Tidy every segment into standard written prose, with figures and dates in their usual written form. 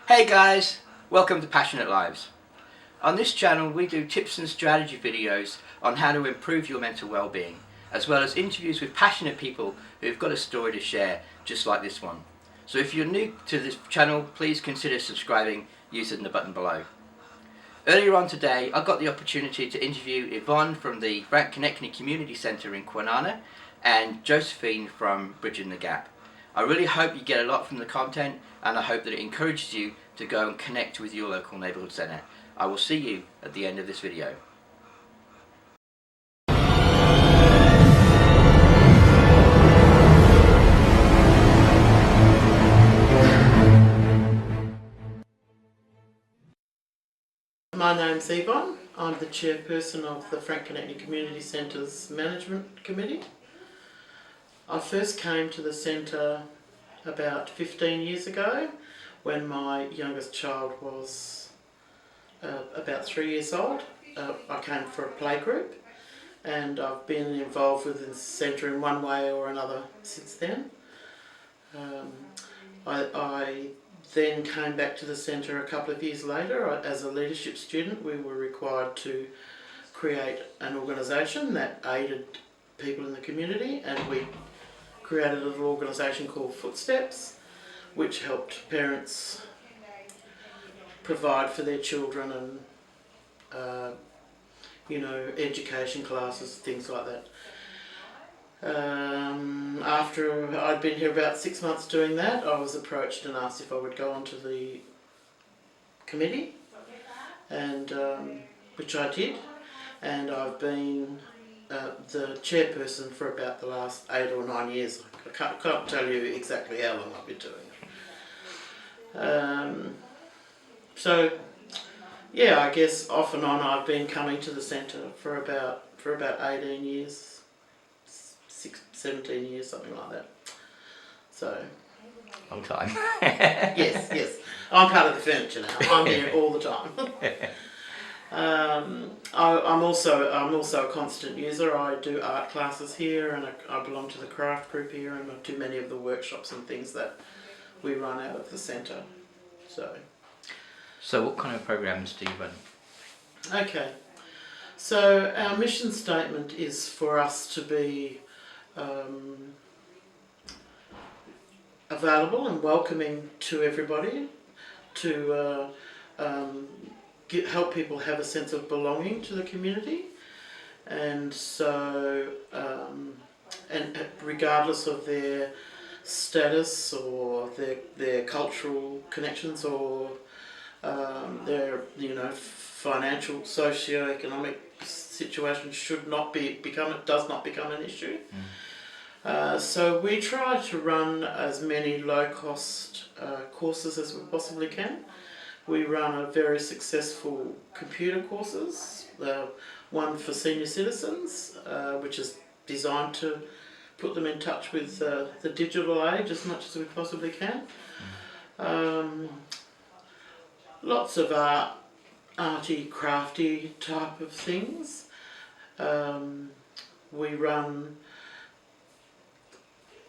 Hey guys, welcome to Passionate Lives. On this channel we do tips and strategy videos on how to improve your mental well-being, as well as interviews with passionate people who've got a story to share just like this one. So if you're new to this channel, please consider subscribing using the button below. Earlier on today I got the opportunity to interview Yvonne from the Frank Konechny Community Centre in Kwinana and Josephine from Bridging the Gap. I really hope you get a lot from the content, and I hope that it encourages you to go and connect with your local neighbourhood centre. I will see you at the end of this video. My name's Yvonne. I'm the chairperson of the Frank Konechny Community Centre's Management Committee. I first came to the centre about 15 years ago when my youngest child was about 3 years old. I came for a playgroup and I've been involved with the centre in one way or another since then. I then came back to the centre a couple of years later. As a leadership student, we were required to create an organisation that aided people in the community, and we created a little organisation called Footsteps, which helped parents provide for their children and education classes, things like that. After I'd been here about 6 months doing that, I was approached and asked if I would go onto the committee, and which I did, and I've been the chairperson for about the last 8 or 9 years. I can't tell you exactly how long I've been doing it. So yeah, I guess off and on I've been coming to the centre for about 18 years, 17 years, something like that. So Long time. yes, I'm part of the furniture now. I'm here all the time. I'm also a constant user. I do art classes here, and I belong to the craft group here, and I do many of the workshops and things that we run out of the centre. So what kind of programs do you run? Okay, so our mission statement is for us to be available and welcoming to everybody, to help people have a sense of belonging to the community, and so and regardless of their status or their cultural connections or their financial socio-economic situation does not become an issue. So we try to run as many low-cost courses as we possibly can. We run a very successful computer courses, one for senior citizens, which is designed to put them in touch with the digital age as much as we possibly can. Lots of arty, crafty type of things. We run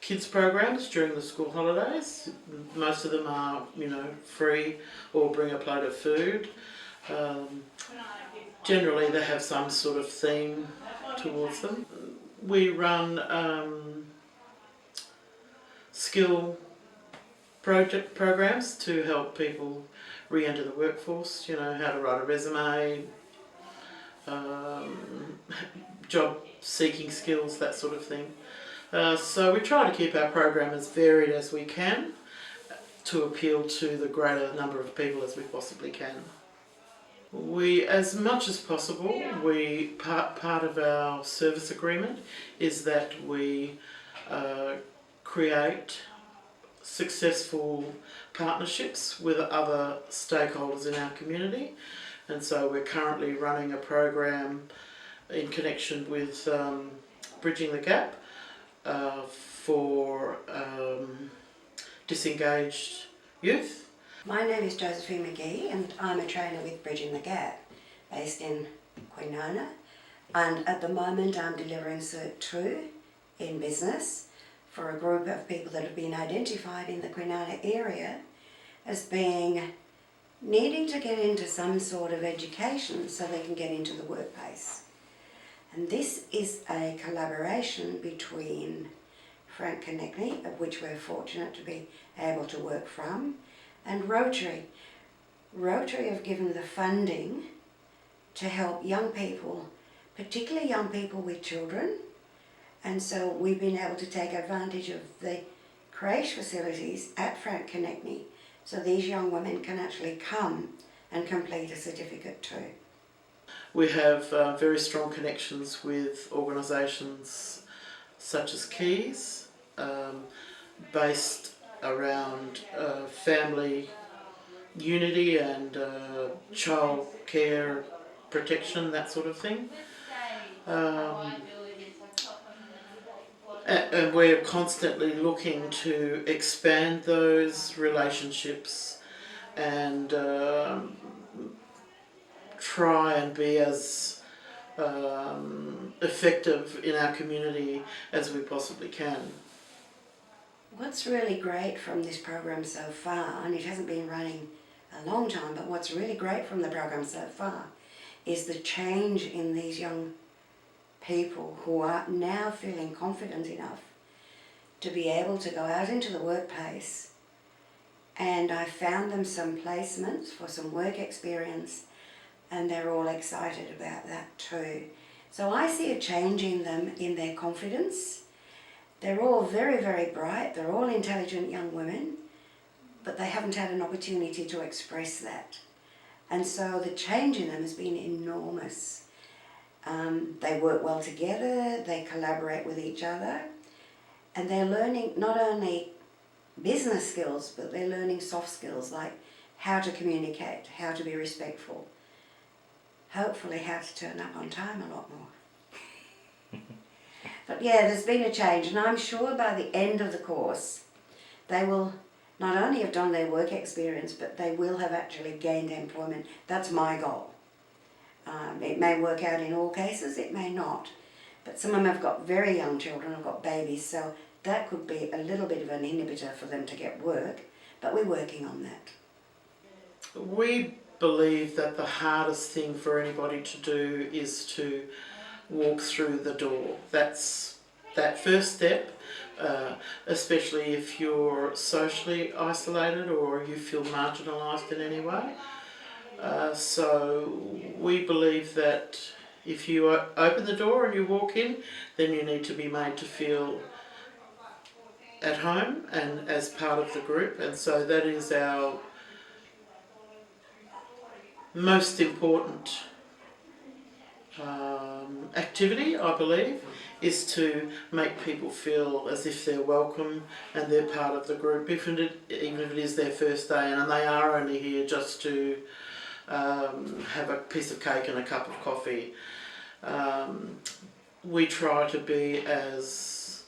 kids programs during the school holidays. Most of them are free or bring a plate of food. Generally they have some sort of theme towards them. We run skill project programs to help people re-enter the workforce, how to write a resume, job seeking skills, that sort of thing. So we try to keep our program as varied as we can to appeal to the greater number of people as we possibly can. We, as much as possible, part of our service agreement is that we create successful partnerships with other stakeholders in our community, and so we're currently running a program in connection with Bridging the Gap for disengaged youth. My name is Josephine McGee, and I'm a trainer with Bridging the Gap based in Kwinana, and at the moment I'm delivering Cert 2 in business for a group of people that have been identified in the Kwinana area as being needing to get into some sort of education so they can get into the workplace. And this is a collaboration between Frank Konechny, of which we're fortunate to be able to work from, and Rotary. Rotary have given the funding to help young people, particularly young people with children, and so we've been able to take advantage of the creche facilities at Frank Konechny, so these young women can actually come and complete a certificate too. We have very strong connections with organisations such as Keys, based around family unity and child care protection, that sort of thing. And we're constantly looking to expand those relationships and try and be as effective in our community as we possibly can. What's really great from this program so far, and it hasn't been running a long time, but what's really great from the program so far is the change in these young people who are now feeling confident enough to be able to go out into the workplace. And I found them some placements for some work experience, and they're all excited about that too. So I see a change in them, in their confidence. They're all very, very bright, they're all intelligent young women, but they haven't had an opportunity to express that. And so the change in them has been enormous. They work well together, they collaborate with each other, and they're learning not only business skills, but they're learning soft skills like how to communicate, how to be respectful, hopefully how to turn up on time a lot more. But yeah, there's been a change, and I'm sure by the end of the course they will not only have done their work experience, but they will have actually gained employment. That's my goal. It may work out in all cases, it may not. But some of them have got very young children, have got babies, so that could be a little bit of an inhibitor for them to get work, but we're working on that. We believe that the hardest thing for anybody to do is to walk through the door. That's that first step, especially if you're socially isolated or you feel marginalised in any way. So we believe that if you open the door and you walk in, then you need to be made to feel at home and as part of the group, and so that is our most important activity, I believe, is to make people feel as if they're welcome and they're part of the group, even if it is their first day and they are only here just to have a piece of cake and a cup of coffee. We try to be as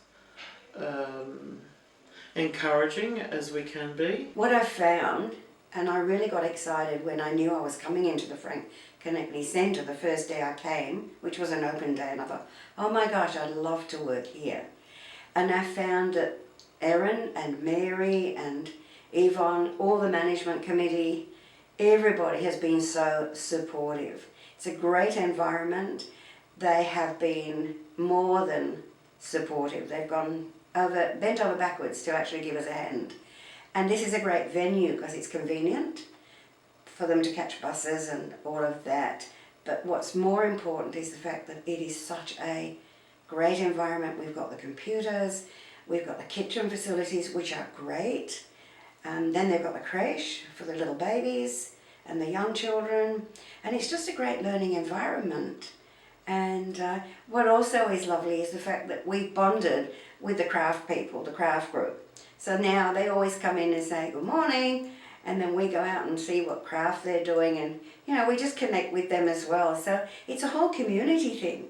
encouraging as we can be. What I found, and I really got excited when I knew I was coming into the Frank Konechny Centre the first day I came, which was an open day, and I thought, oh my gosh, I'd love to work here. And I found that Erin and Mary and Yvonne, all the management committee, everybody has been so supportive. It's a great environment. They have been more than supportive. They've bent over backwards to actually give us a hand. And this is a great venue because it's convenient for them to catch buses and all of that. But what's more important is the fact that it is such a great environment. We've got the computers, we've got the kitchen facilities, which are great. And then they've got the creche for the little babies and the young children. And it's just a great learning environment. And what also is lovely is the fact that we bonded with the craft people, the craft group. So now they always come in and say good morning, and then we go out and see what craft they're doing, and we just connect with them as well. So it's a whole community thing.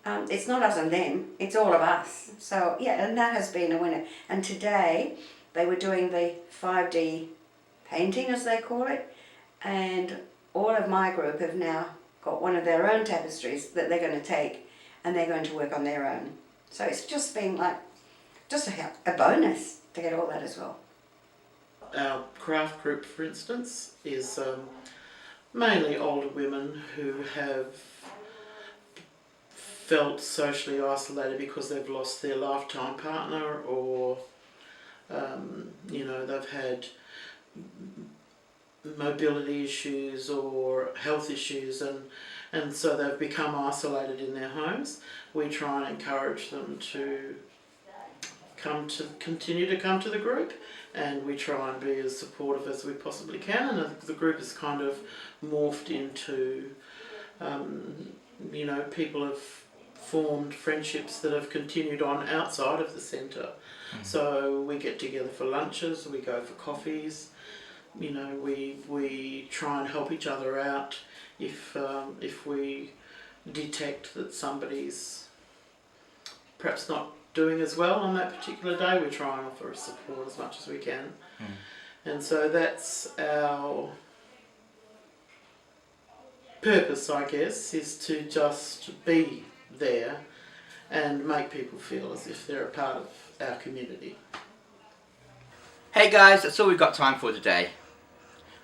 It's not us and them, it's all of us. So yeah, and that has been a winner. And today they were doing the 5D painting, as they call it, and all of my group have now got one of their own tapestries that they're going to take, and they're going to work on their own. So it's just been like just a bonus to get all that as well. our craft group, for instance, is mainly older women who have felt socially isolated because they've lost their lifetime partner, or they've had mobility issues or health issues, and so they've become isolated in their homes. We try and encourage them to continue to come to the group, and we try and be as supportive as we possibly can, and the group has kind of morphed into people have formed friendships that have continued on outside of the centre. So we get together for lunches, we go for coffees, we try and help each other out if we detect that somebody's perhaps not doing as well on that particular day. We try and offer support as much as we can. And so that's our purpose, I guess, is to just be there and make people feel as if they're a part of our community. Hey guys, that's all we've got time for today.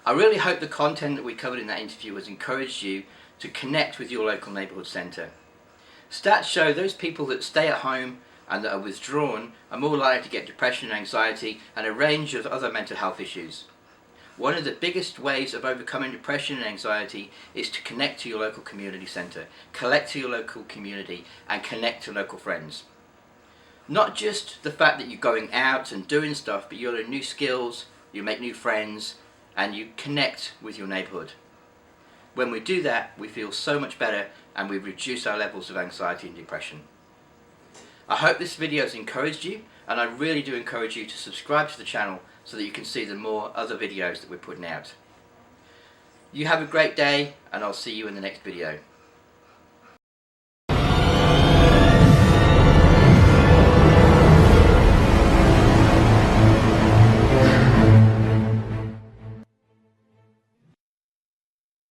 I really hope the content that we covered in that interview has encouraged you to connect with your local neighbourhood centre. Stats show those people that stay at home and that are withdrawn are more likely to get depression and anxiety and a range of other mental health issues. One of the biggest ways of overcoming depression and anxiety is to connect to your local community centre, collect to your local community and connect to local friends. Not just the fact that you're going out and doing stuff, but you learn new skills, you make new friends and you connect with your neighbourhood. When we do that, we feel so much better and we reduce our levels of anxiety and depression. I hope this video has encouraged you, and I really do encourage you to subscribe to the channel so that you can see the more other videos that we're putting out. You have a great day, and I'll see you in the next video.